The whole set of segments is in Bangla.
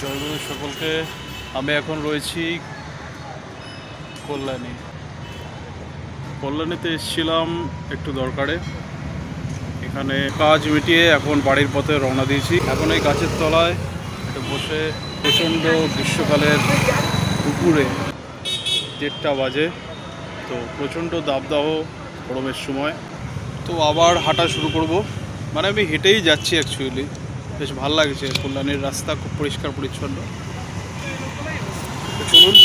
জয়গুরু সকলকে। আমি এখন রয়েছি কল্যাণীতে এসেছিলাম একটু দরকারে। এখানে কাজ মিটিয়ে এখন বাড়ির পথে রওনা দিয়েছি। এখন এই গাছের তলায় একটু বসে প্রচণ্ড গ্রীষ্মকালের দুপুরে 1:30 বাজে, তো প্রচণ্ড দাবদাহ গরমের সময়। তো আবার হাঁটা শুরু করব, মানে আমি হেঁটেই যাচ্ছি অ্যাকচুয়ালি। বেশ ভালো লাগছে, কল্যাণীর রাস্তা খুব পরিষ্কার পরিচ্ছন্ন। চলুন।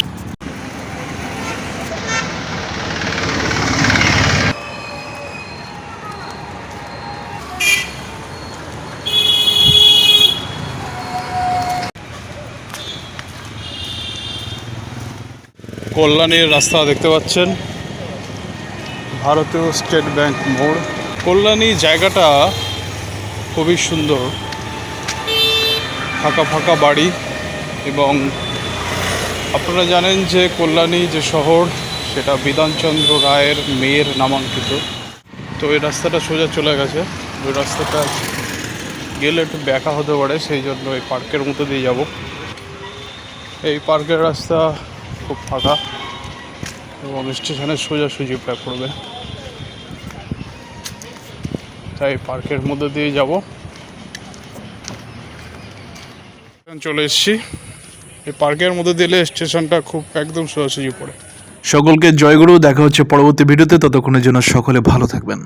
কল্যাণীর রাস্তা দেখতে পাচ্ছেন, ভারতীয় স্টেট ব্যাংক মোড়। কল্যাণী জায়গাটা খুবই সুন্দর, ফাঁকা ফাঁকা বাড়ি। এবং আপনারা জানেন যে কল্যাণী যে শহর, সেটা বিধানচন্দ্র রায়ের মেয়ের নামাঙ্কিত। তো এই রাস্তাটা সোজা চলে গেছে, ওই রাস্তাটা গেলে একটু ব্যাকা হতে পারে, সেই জন্য এই পার্কের মধ্যে দিয়ে যাব। এই পার্কের রাস্তা খুব ফাঁকা এবং স্টেশনের সোজাসুজি প্যাক করবে, তাই পার্কের মধ্যে দিয়ে যাব। চলে এসেছি এই পার্কের মধ্যে দিলে স্টেশনটা খুব একদম সোজাসুজি পড়ে। সকলকে জয়গুরু। দেখা হচ্ছে পরবর্তী ভিডিওতে, ততক্ষণের জন্য সকলে ভালো থাকবেন।